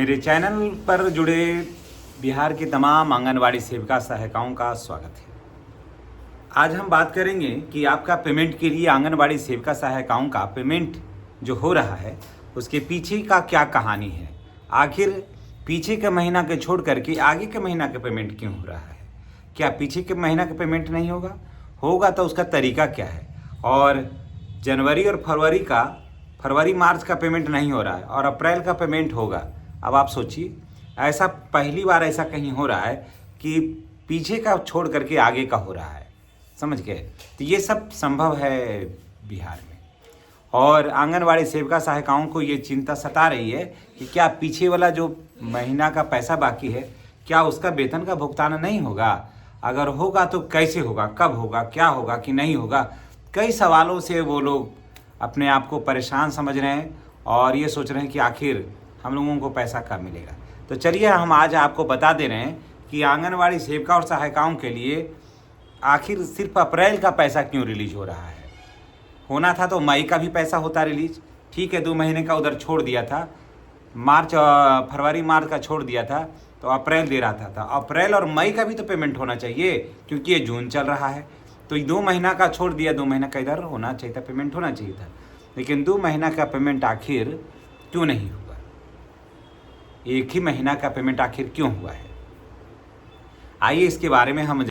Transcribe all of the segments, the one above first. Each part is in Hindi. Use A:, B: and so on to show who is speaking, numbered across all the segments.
A: मेरे चैनल पर जुड़े बिहार के तमाम आंगनवाड़ी सेविका सहायिकाओं का स्वागत है। आज हम बात करेंगे कि आपका पेमेंट के लिए आंगनवाड़ी सेविका सहायिकाओं का पेमेंट जो हो रहा है उसके पीछे का क्या कहानी है। आखिर पीछे के महीना के छोड़ करके आगे के महीना का पेमेंट क्यों हो रहा है? क्या पीछे के महीना का पेमेंट नहीं होगा तो उसका तरीका क्या है? और जनवरी और फरवरी मार्च का पेमेंट नहीं हो रहा है और अप्रैल का पेमेंट होगा। अब आप सोचिए, ऐसा पहली बार ऐसा कहीं हो रहा है कि पीछे का छोड़ करके आगे का हो रहा है। समझ गए? तो ये सब संभव है बिहार में। और आंगनवाड़ी सेविका सहायिकाओं को ये चिंता सता रही है कि क्या पीछे वाला जो महीना का पैसा बाकी है, क्या उसका वेतन का भुगतान नहीं होगा? अगर होगा तो कैसे होगा, कब होगा, क्या होगा कि नहीं होगा? कई सवालों से वो लोग अपने आप को परेशान समझ रहे हैं और ये सोच रहे हैं कि आखिर हम लोगों को पैसा कब मिलेगा। तो चलिए हम आज आपको बता दे रहे हैं कि आंगनवाड़ी सेविका और सहायिकाओं के लिए आखिर सिर्फ अप्रैल का पैसा क्यों रिलीज हो रहा है। होना था तो मई का भी पैसा होता रिलीज, ठीक है, 2 महीने का उधर छोड़ दिया था, फरवरी मार्च का छोड़ दिया था तो अप्रैल दे रहा था। अप्रैल और मई का भी तो पेमेंट होना चाहिए क्योंकि ये जून चल रहा है। तो 2 महीना का छोड़ दिया, 2 महीना का इधर होना चाहिए था, पेमेंट होना चाहिए था। लेकिन 2 महीना का पेमेंट आखिर क्यों नहीं हुआ? एक ही महीना का पेमेंट आखिर क्यों हुआ है? आइए इसके बारे में हम।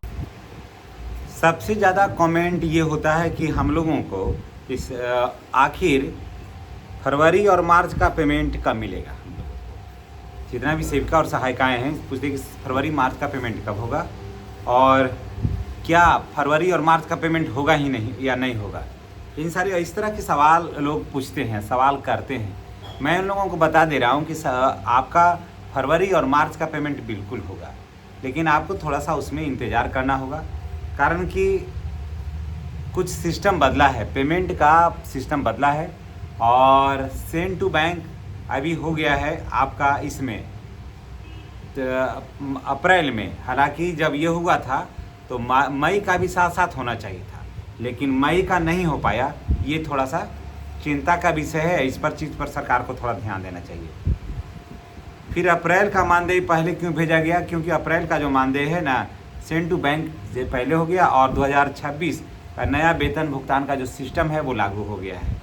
A: सबसे ज़्यादा कमेंट ये होता है कि हम लोगों को इस आखिर फरवरी और मार्च का पेमेंट कब मिलेगा। जितना भी सेविका और सहायिकाएं हैं पूछते कि फरवरी मार्च का पेमेंट कब होगा और क्या फरवरी और मार्च का पेमेंट होगा ही नहीं या नहीं होगा। इन सारे इस तरह के सवाल लोग पूछते हैं, सवाल करते हैं। मैं उन लोगों को बता दे रहा हूँ कि आपका फरवरी और मार्च का पेमेंट बिल्कुल होगा, लेकिन आपको थोड़ा सा उसमें इंतज़ार करना होगा, कारण कि कुछ सिस्टम बदला है, पेमेंट का सिस्टम बदला है और सेंड टू बैंक अभी हो गया है आपका इसमें अप्रैल में। हालांकि जब ये हुआ था तो मई का भी साथ साथ होना चाहिए था, लेकिन मई का नहीं हो पाया। ये थोड़ा सा चिंता का विषय है, इस पर चीज़ पर सरकार को थोड़ा ध्यान देना चाहिए। फिर अप्रैल का मानदेय पहले क्यों भेजा गया? क्योंकि अप्रैल का जो मानदेय है ना, सेंड टू बैंक से पहले हो गया और 2026 का नया वेतन भुगतान का जो सिस्टम है वो लागू हो गया है।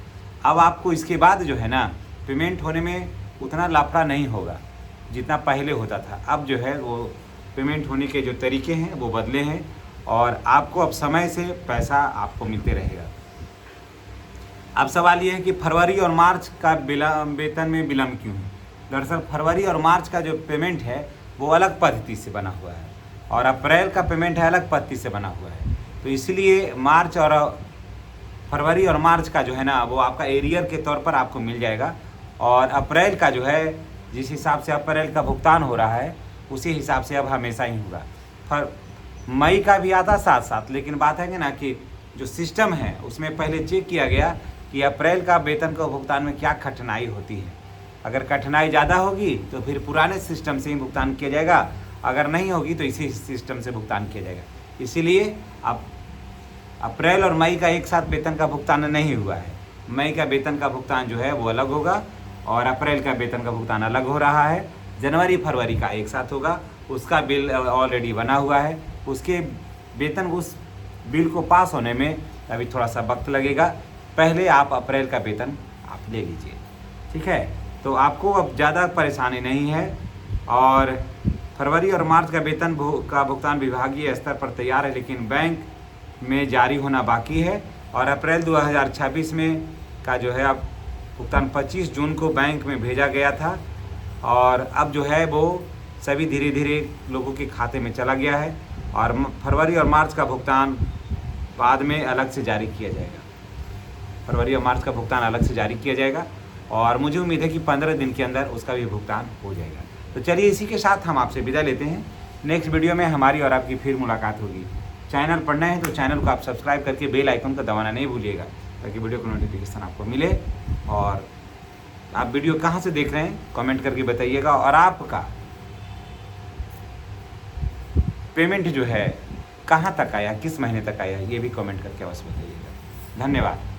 A: अब आपको इसके बाद जो है ना पेमेंट होने में उतना लाफड़ा नहीं होगा जितना पहले होता था। अब जो है वो पेमेंट होने के जो तरीके हैं वो बदले हैं और आपको अब समय से पैसा आपको मिलते रहेगा। अब सवाल ये है कि फरवरी और मार्च का वेतन में विलम्ब क्यों है? दरअसल फरवरी और मार्च का जो पेमेंट है वो अलग पद्धति से बना हुआ है और अप्रैल का पेमेंट है अलग पद्धति से बना हुआ है। तो इसलिए मार्च और फरवरी और मार्च का जो है ना वो आपका एरियर के तौर पर आपको मिल जाएगा और अप्रैल का जो है जिस हिसाब से अप्रैल का भुगतान हो रहा है उसी हिसाब से अब हमेशा ही होगा। मई का भी आता साथ साथ, लेकिन बात है कि ना कि जो सिस्टम है उसमें पहले चेक किया गया कि अप्रैल का वेतन का भुगतान में क्या कठिनाई होती है। अगर कठिनाई ज़्यादा होगी तो फिर पुराने सिस्टम से ही भुगतान किया जाएगा, अगर नहीं होगी तो इसी सिस्टम से भुगतान किया जाएगा। इसीलिए अब अप्रैल और मई का एक साथ वेतन का भुगतान नहीं हुआ है। मई का वेतन का भुगतान जो है वो अलग होगा और अप्रैल का वेतन का भुगतान अलग हो रहा है। जनवरी फरवरी का एक साथ होगा, उसका बिल ऑलरेडी बना हुआ है। उसके वेतन उस बिल को पास होने में अभी थोड़ा सा वक्त लगेगा। पहले आप अप्रैल का वेतन आप ले लीजिए, ठीक है? तो आपको अब ज़्यादा परेशानी नहीं है और फरवरी और मार्च का वेतन का भुगतान विभागीय स्तर पर तैयार है, लेकिन बैंक में जारी होना बाकी है। और अप्रैल 2026 में का जो है अब भुगतान 25 जून को बैंक में भेजा गया था और अब जो है वो सभी धीरे धीरे लोगों के खाते में चला गया है और फरवरी और मार्च का भुगतान बाद में अलग से जारी किया जाएगा। फरवरी और मार्च का भुगतान अलग से जारी किया जाएगा और मुझे उम्मीद है कि 15 दिन के अंदर उसका भी भुगतान हो जाएगा। तो चलिए इसी के साथ हम आपसे विदा लेते हैं। नेक्स्ट वीडियो में हमारी और आपकी फिर मुलाकात होगी। चैनल पर नए हैं तो चैनल को आप सब्सक्राइब करके बेल आइकन को दबाना नहीं भूलिएगा ताकि वीडियो का नोटिफिकेशन आपको मिले। और आप वीडियो कहाँ से देख रहे हैं कमेंट करके बताइएगा और आपका पेमेंट जो है कहाँ तक आया, किस महीने तक आया, ये भी कमेंट करके अवश्य बताइएगा। धन्यवाद।